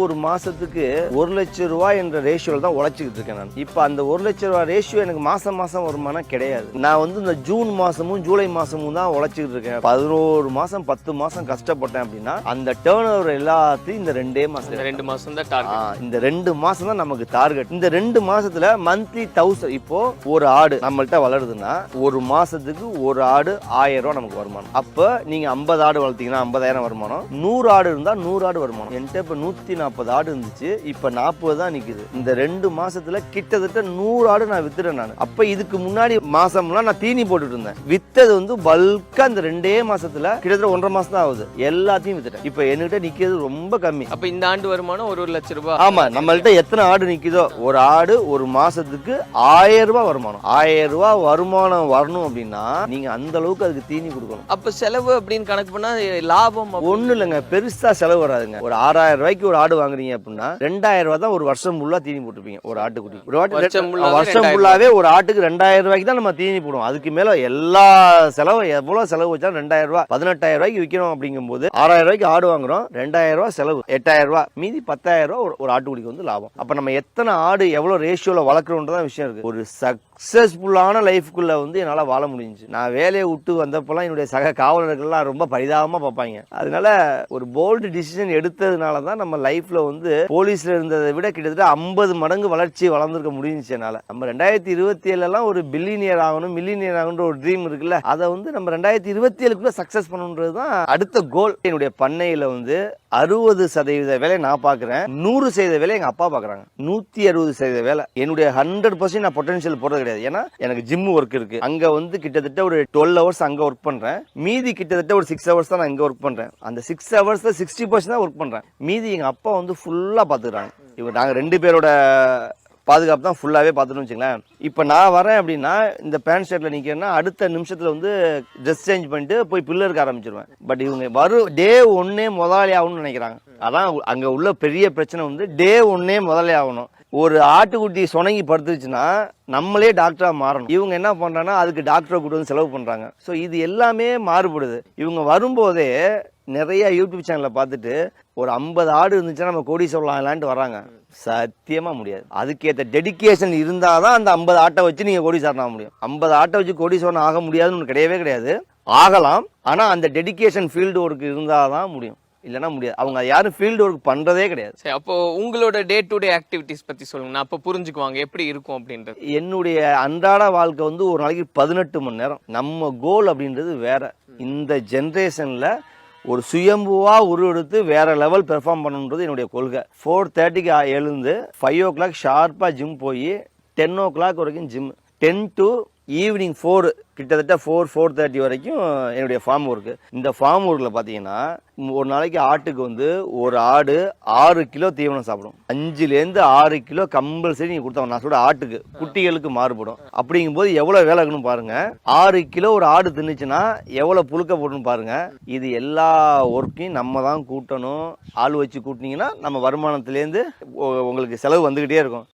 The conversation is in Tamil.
ஒரு மாசத்துக்கு 1 லட்சம் ரூபாய் என்ற ரேஷியோல தான் உழைச்சிக்கிட்டு இருக்கேன் நான். இப்ப அந்த 1 லட்சம் ரூபாய் ரேஷியோ எனக்கு மாசம் வருமானம் கிடையாது. நான் வந்து இந்த ஜூன் மாசமும் ஜூலை மாசமும் தான் உழைச்சிக்கிட்டு இருக்கேன். 11 மாசம் 10 மாசம் கஷ்டப்பட்டேன் அப்படின்னா அந்த டேர்ன் ஓவர் எல்லாத்தையும் இந்த 2 மாசம் தான் டார்கெட். இந்த 2 மாசம் தான் நமக்கு டார்கெட். இந்த 2 மாசத்துல மந்த்லி 1000. இப்போ ஒரு ஆடு நம்மள்ட்ட வளருதுன்னா ஒரு மாசத்துக்கு ஒரு ஆடு 1000 ரூபாய் நமக்கு வருமானம். அப்ப நீங்க 50 ஆடு வளர்த்தீங்கன்னா 50,000 வருமானம். 100 ஆடு இருந்தா 100 ஆடு வருமானம். என்கிட்ட இப்ப 140 ஆடு இருந்துச்சு, இப்ப 40 தான் நிக்குது. இந்த 2 மாசத்துல கிட்டத்தட்ட 100 ஆடு நான் வித்துறேன் நான். அப்ப இதுக்கு முன்னாடி மாசம்லாம் நான் தீனி போட்டுட்டு இருந்தேன். வித்தது வந்து பல்கா இந்த 2 மாசத்துல கிட்டத்தட்ட 1.5 மாசம் தான் ஆகுது, எல்லாத்தையும் வித்துட்டேன். இப்ப என்கிட்ட நிக்கிறது ரொம்ப கம்மி. அப்ப இந்த ஆண்டு வருமானம் 1 லட்சம் ரூபாய். ஆமா, நம்மள்ட்ட எத்தனை ஆடு நிக்குதோ ஒரு ஆடு ஒரு மாசத்துக்கு 1000 ரூபாய் வருமானம். 1000 ரூபாய் வருமானம் வரணும் அப்படின்னா நீங்க அந்த அளவுக்கு அதுக்கு தீனி கொடுக்கணும். அப்ப செலவு அப்படின்னு கணக்கு பண்ணா லாபம் ஒண்ணு இல்லைங்க, பெருசா செலவு வராதுங்க. ஒரு 6000 ரூபாய்க்கு ஒரு ஆடு வாங்குறீங்க அப்படின்னா 2000 ரூபாய் தான் ஒரு வருஷம் ஃபுல்லா தீனி போட்டுருப்பீங்க. ஒரு ஆட்டுக்குட்டி வருஷம் ஃபுல்லாவே ஒரு ஆட்டுக்கு 2000 ரூபாய்க்கு தான் நம்ம தீனி போடுவோம். அதுக்கு மேல எல்லா செலவு எவ்வளவு செலவு வச்சாலும் 2000 ரூபாய் 18,000 ரூபாய்க்கு விற்கிறோம். அப்படிங்கும் போது 6000 ரூபாய்க்கு ஆடு வாங்குறோம், 2000 ரூபாய் செலவு, 8000 ரூபாய், மீதி 10,000 ரூபாய் ஒரு ஆட்டுக்குடிக்கு வந்து லாபம். அப்ப நம்ம எத்தனை ஆடு எவ்வளவு ரேஷியோல வளர்க்கணும்ன்றதான் விஷயம் இருக்கு. ஒரு சக்சஸ்ஃபுல்லான லைஃப்குள்ள வந்து என்னால வாழ முடிஞ்சு. நான் வேலையை விட்டு வந்தப்பெல்லாம் என்னுடைய சக காவலர்கள்லாம் ரொம்ப பரிதாபமா பார்ப்பாங்க. அதனால ஒரு போல்டு டிசிஷன் எடுத்ததுனால தான் நம்ம லைஃப்ல வந்து போலீஸ்ல இருந்ததை விட கிட்டத்தட்ட 50 மடங்கு வளர்ச்சி வளர்ந்துருக்க முடிஞ்சிச்சு என்னால. நம்ம 2027 ஒரு பில்லியனியர் ஆகணும், மில்லியனியர் ஆகணுன்ற ஒரு ட்ரீம் இருக்குல்ல, அதை வந்து நம்ம 2027 சக்சஸ் பண்ணணுன்றது தான் அடுத்த கோல். என்னுடைய பண்ணையில வந்து 60% வேலை நான் பாக்குறேன், 100% வேலை எங்க அப்பா பாக்குறாங்க, 160% வேலை. என்னுடைய 100% நான் பொட்டன்ஷியல் போறது கிடையாது. ஏன்னா எனக்கு ஜிம் ஒர்க் இருக்கு. அங்க வந்து கிட்டத்தட்ட ஒரு 12 ஹவர்ஸ் அங்க ஒர்க் பண்றேன், மீதி கிட்டத்தட்ட ஒரு 6 ஹவர்ஸ் தான் நான் இங்க ஒர்க் பண்றேன். அந்த 6 ஹவர்ஸ் 60% தான் ஒர்க் பண்றேன், மீதி எங்க அப்பா வந்து ஃபுல்லா பாத்துக்கிறாங்க. இப்ப நாங்க 2 பேரோட பாதுகாப்பு தான் ஃபுல்லாவே பார்த்துட்டு வச்சுங்களேன். இப்போ நான் வரேன் அப்படின்னா இந்த பேண்ட் ஷர்ட்ல நிற்கிறேன்னா அடுத்த நிமிஷத்துல வந்து ட்ரெஸ் சேஞ்ச் பண்ணிட்டு போய் பில்லருக்கு ஆரம்பிச்சிருவேன். பட் இவங்க வரும் டே 1 முதலாளி ஆகணும்னு நினைக்கிறாங்க. அதான் அங்க உள்ள பெரிய பிரச்சனை வந்து டே 1 முதலாளி ஆகணும். ஒரு ஆட்டுக்குட்டி சொனங்கி படுத்துருச்சுன்னா நம்மளே டாக்டரா மாறணும். இவங்க என்ன பண்றாங்கன்னா அதுக்கு டாக்டரை கூட்டு வந்து செலவு பண்றாங்க. ஸோ இது எல்லாமே மாறுபடுது. இவங்க வரும்போதே நிறைய யூடியூப் சேனலை பார்த்துட்டு ஒரு 50 ஆடு இருந்துச்சுன்னா நம்ம கோடி சொல்லலாம்லான்ட்டு வராங்க. சத்தியமா முடியாது. அதுக்கேற்ற டெடிக்கேஷன் இருந்தாதான் அந்த 50 ஆட்டை வச்சு நீங்க கோடீஸ்வரன் ஆக முடியும். 50 ஆட்டை வச்சு கோடீஸ்வரன் ஆக முடியாதுன்னு கிடையவே கிடையாது. ஆகலாம், ஆனா அந்த டெடிக்கேஷன் ஃபீல்டு ஒர்க் இருந்தாதான் முடியும், இல்லைன்னா முடியாது. அவங்க யாரும் ஃபீல்டு ஒர்க் பண்றதே கிடையாது. சரி, அப்போ உங்களோட டே டு டே ஆக்டிவிட்டிஸ் பத்தி சொல்லுங்க, நான் அப்ப புரிஞ்சுக்குவாங்க எப்படி இருக்கும் அப்படின்றது. என்னுடைய அன்றாட வாழ்க்கை வந்து ஒரு நாளைக்கு 18 மணி நேரம். நம்ம கோல் அப்படின்றது வேற. இந்த ஜென்ரேஷன்ல ஒரு சுயம்புவா உருவெடுத்து வேற லெவல் பெர்ஃபார்ம் பண்ணணுன்றது என்னுடைய கொள்கை. 4:30க்கு எழுந்து 5 o'clock ஷார்ப்பா ஜிம் போய் 10 o'clock வரைக்கும் ஜிம், 10 to ஈவினிங் 4 கிட்டத்தட்ட 4:30 வரைக்கும் என்னுடைய ஃபார்ம் ஒர்க்கு. இந்த ஃபார்ம் ஒர்க்கில் பார்த்தீங்கன்னா ஒரு நாளைக்கு ஆட்டுக்கு வந்து ஒரு ஆடு 6 கிலோ தீவனம் சாப்பிடும். 5லேருந்து 6 கிலோ கம்பல்சரி நீங்கள் கொடுத்தோம். நான் சொல்ற ஆட்டுக்கு, குட்டிகளுக்கு மாறுபடும். அப்படிங்கும்போது எவ்வளோ வேலை இருக்குன்னு பாருங்க. 6 கிலோ ஒரு ஆடு தின்னுச்சுன்னா எவ்வளோ புழுக்க போடணும்னு பாருங்க. இது எல்லா ஒர்க்கையும் நம்ம தான் கூட்டணும். ஆள் வச்சு கூட்டினீங்கன்னா நம்ம வருமானத்துலேருந்து உங்களுக்கு செலவு வந்துக்கிட்டே இருக்கும்.